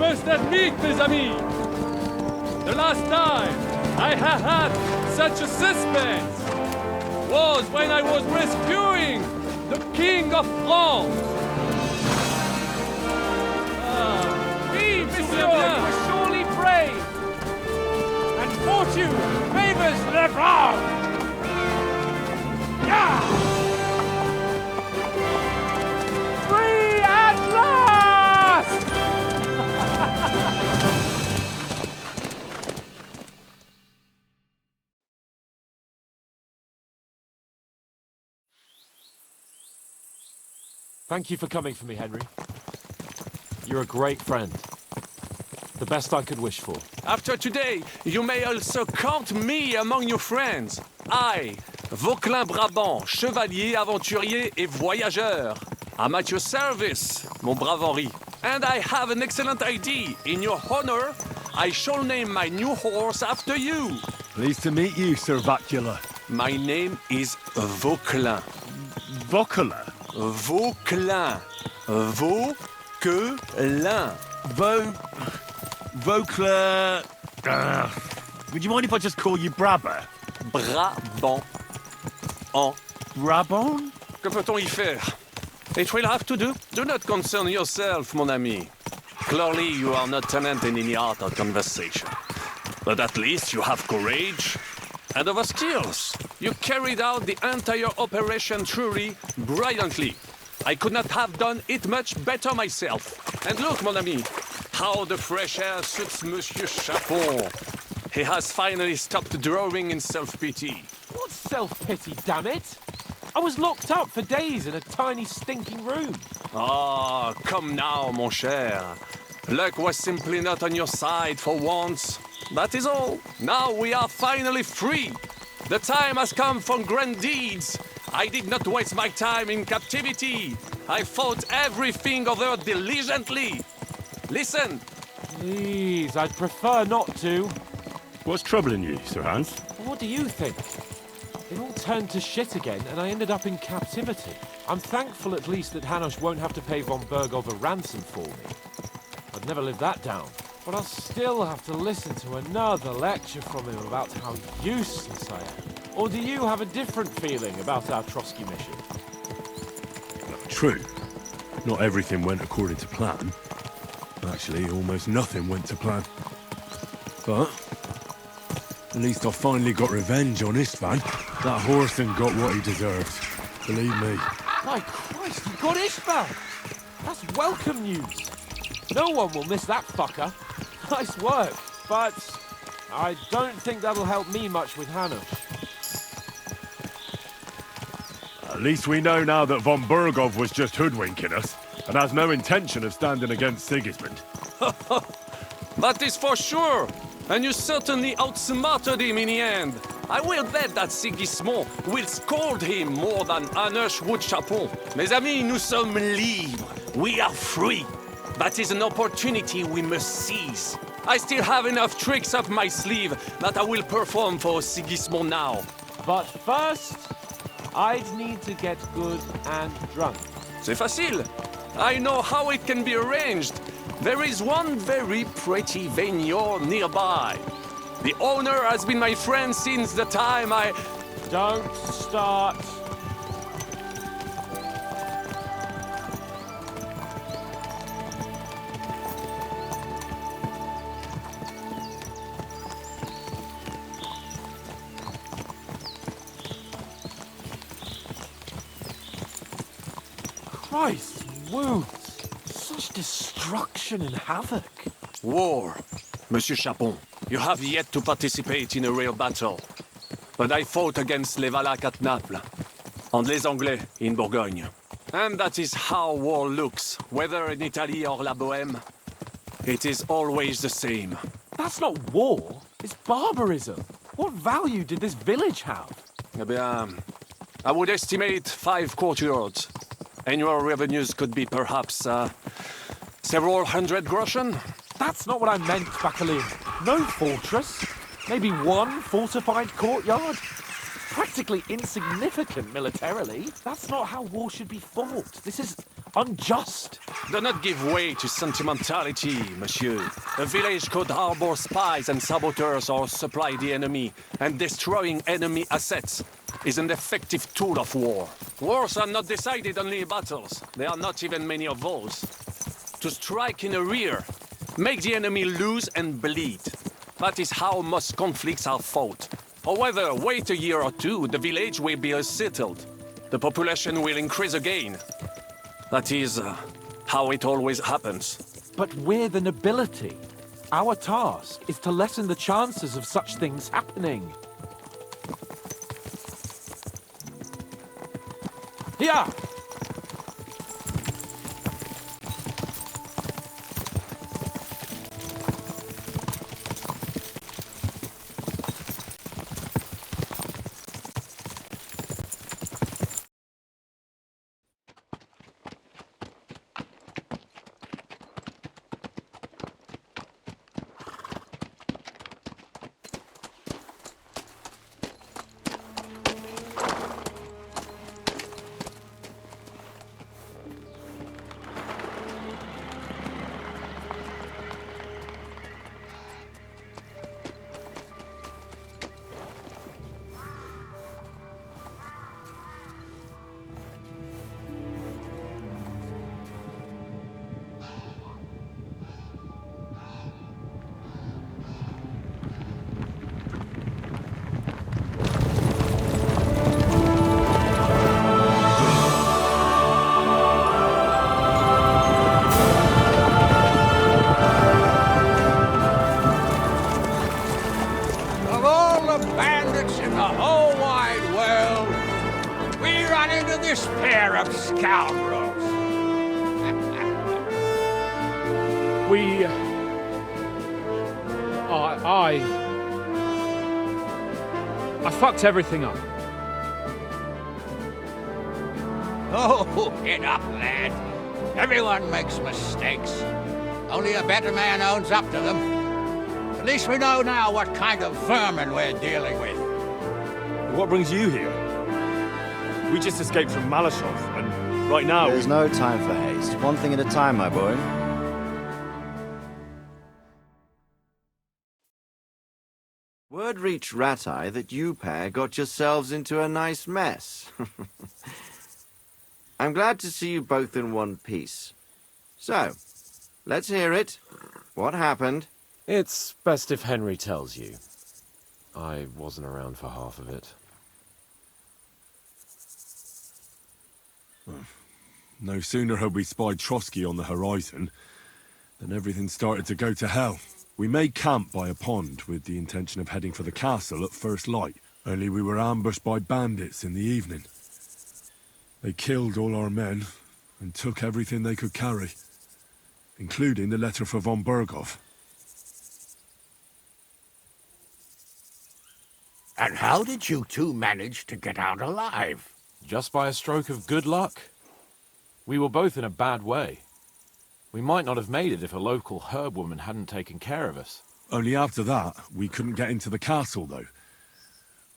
first that week, mes amis. The last time I had such a suspense was when I was rescuing the King of France. Oui, monsieur, you were surely brave. And fortune favors the brave. Yeah! Free at last! Thank you for coming for me, Henry. You're a great friend. The best I could wish for. After today, you may also count me among your friends. I, Vauquelin Brabant, chevalier, aventurier et voyageur. I'm at your service, mon brave Henri. And I have an excellent idea. In your honor, I shall name my new horse after you. Pleased to meet you, Sir Vacula. My name is Vauquelin. Vauquelin? Vauquelin. Vauquelin. Vauquelin... would you mind if I just call you Brabber? Brabant. En. Brabant? Que peut-on y faire? It will have to do. Do not concern yourself, mon ami. Clearly, you are not tenant in any art or conversation. But at least you have courage and other skills. You carried out the entire operation truly brilliantly. I could not have done it much better myself. And look, mon ami, how the fresh air suits Monsieur Chapon. He has finally stopped drawing in self-pity. What self-pity, damn it? I was locked up for days in a tiny stinking room. Ah, come now, mon cher. Luck was simply not on your side for once. That is all. Now we are finally free. The time has come for grand deeds. I did not waste my time in captivity. I fought everything over diligently. Listen. Please, I'd prefer not to. What's troubling you, Sir Hans? What do you think? It all turned to shit again, and I ended up in captivity. I'm thankful at least that Hanush won't have to pay von Bergov a ransom for me. I'd never live that down. But I'll still have to listen to another lecture from him about how useless I am. Or do you have a different feeling about our Trotsky mission? True. Not everything went according to plan. Actually, almost nothing went to plan. But at least I finally got revenge on Istvan. That Horson got what he deserved. Believe me. My Christ, you got Ishbal! That's welcome news. No one will miss that fucker. Nice work, but I don't think that'll help me much with Hanush. At least we know now that von Bergov was just hoodwinking us, and has no intention of standing against Sigismund. That is for sure. And you certainly outsmarted him in the end. I will bet that Sigismund will scold him more than Hanush would Chapon. Mes amis, nous sommes libres. We are free. That is an opportunity we must seize. I still have enough tricks up my sleeve that I will perform for Sigismund now. But first, I'd need to get good and drunk. C'est facile. I know how it can be arranged. There is one very pretty vineyard nearby. The owner has been my friend since the time I... Don't start. Christ, wounds. Such destruction and havoc. War. Monsieur Chapon, you have yet to participate in a real battle. But I fought against les Valaques at Naples, and les Anglais in Bourgogne. And that is how war looks, whether in Italy or La Bohème. It is always the same. That's not war. It's barbarism. What value did this village have? Eh bien, I would estimate 5 courtyards. Annual revenues could be perhaps, several hundred groschen. That's not what I meant, Bacalin. No fortress. Maybe one fortified courtyard. Practically insignificant militarily. That's not how war should be fought. This is unjust. Do not give way to sentimentality, monsieur. A village could harbor spies and saboteurs or supply the enemy, and destroying enemy assets is an effective tool of war. Wars are not decided only in battles. There are not even many of those. To strike in the rear, make the enemy lose and bleed. That is how most conflicts are fought. However, wait a year or two, the village will be settled. The population will increase again. That is how it always happens. But we're the nobility. Our task is to lessen the chances of such things happening. Here! This pair of scoundrels. I fucked everything up. Oh, get up, lad. Everyone makes mistakes. Only a better man owns up to them. At least we know now what kind of vermin we're dealing with. What brings you here? We just escaped from Malashov, and right now There's no time for haste. One thing at a time, my boy. Word reached Rat-Eye that you pair got yourselves into a nice mess. I'm glad to see you both in one piece. So, let's hear it. What happened? It's best if Henry tells you. I wasn't around for half of it. no sooner had we spied Trotsky on the horizon than everything started to go to hell. We made camp by a pond with the intention of heading for the castle at first light, only we were ambushed by bandits in the evening. They killed all our men and took everything they could carry, including the letter for von Berghoff. And how did you two manage to get out alive? Just by a stroke of good luck. We were both in a bad way. We might not have made it if a local herb woman hadn't taken care of us. Only after that, we couldn't get into the castle, though.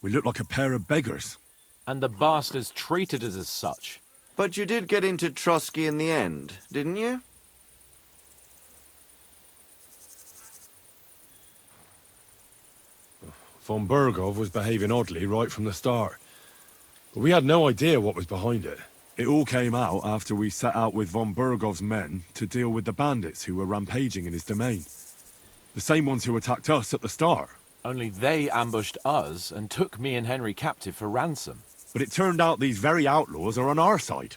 We looked like a pair of beggars. And the bastards treated us as such. But you did get into Trotsky in the end, didn't you? Von Berghoff was behaving oddly right from the start. But we had no idea what was behind it. It all came out after we set out with von Berghoff's men to deal with the bandits who were rampaging in his domain. The same ones who attacked us at the start. Only they ambushed us and took me and Henry captive for ransom. But it turned out these very outlaws are on our side.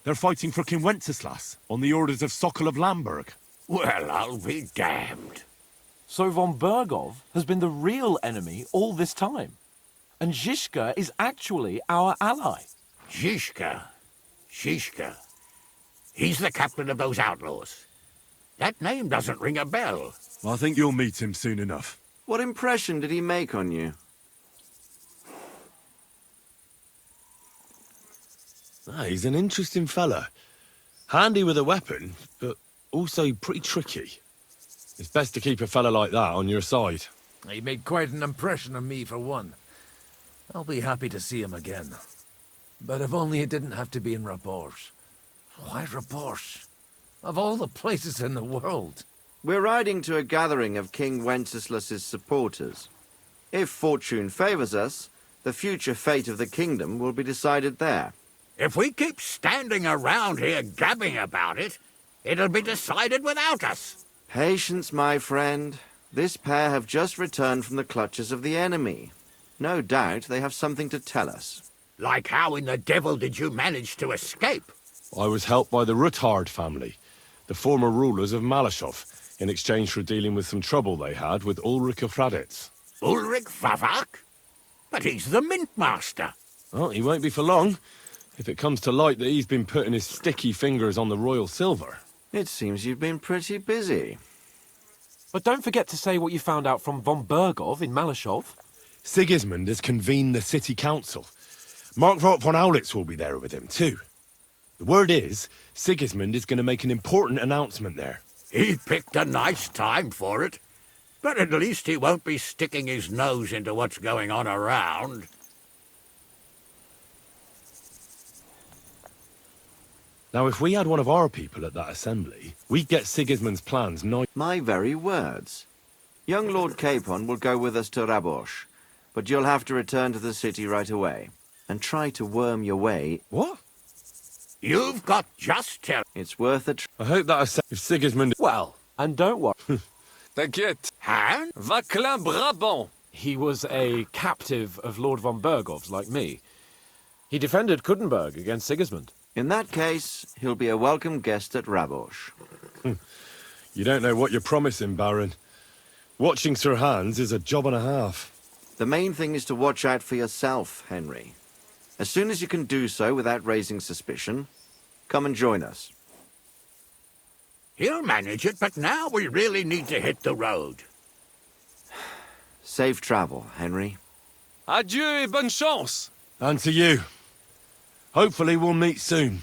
They're fighting for King Wenceslas on the orders of Sokol of Lamberg. Well, I'll be damned. So von Berghoff has been the real enemy all this time. And Zizka is actually our ally. Zizka. He's the captain of those outlaws. That name doesn't ring a bell. I think you'll meet him soon enough. What impression did he make on you? He's an interesting fella. Handy with a weapon, but also pretty tricky. It's best to keep a fella like that on your side. He made quite an impression on me, for one. I'll be happy to see him again. But if only it didn't have to be in rapport. Why Rabosh? Of all the places in the world. We're riding to a gathering of King Wenceslas's supporters. If fortune favors us, the future fate of the kingdom will be decided there. If we keep standing around here gabbing about it, it'll be decided without us. Patience, my friend. This pair have just returned from the clutches of the enemy. No doubt they have something to tell us. Like how in the devil did you manage to escape? I was helped by the Ruthard family, the former rulers of Malashov, in exchange for dealing with some trouble they had with Ulrich of Raditz. Ulrich Favak? But he's the mint master. Well, he won't be for long, if it comes to light that he's been putting his sticky fingers on the royal silver. It seems you've been pretty busy. But don't forget to say what you found out from von Bergov in Malashov. Sigismund has convened the city council. Markvart von Aulitz will be there with him, too. The word is, Sigismund is going to make an important announcement there. He picked a nice time for it. But at least he won't be sticking his nose into what's going on around. Now, if we had one of our people at that assembly, we'd get Sigismund's plans My very words. Young Lord Capon will go with us to Rabosh, but you'll have to return to the city right away, and try to worm your way. What? You've got just till... It's worth a I hope that if Sigismund... Well, and don't worry. T'inquiète. Hein? Vaclin Brabant. He was a captive of Lord von Bergov's, like me. He defended Kudenberg against Sigismund. In that case, he'll be a welcome guest at Rabosh. You don't know what you're promising, Baron. Watching Sir Hans is a job and a half. The main thing is to watch out for yourself, Henry. As soon as you can do so without raising suspicion, come and join us. He'll manage it, but now we really need to hit the road. Safe travel, Henry. Adieu et bonne chance. And to you. Hopefully we'll meet soon.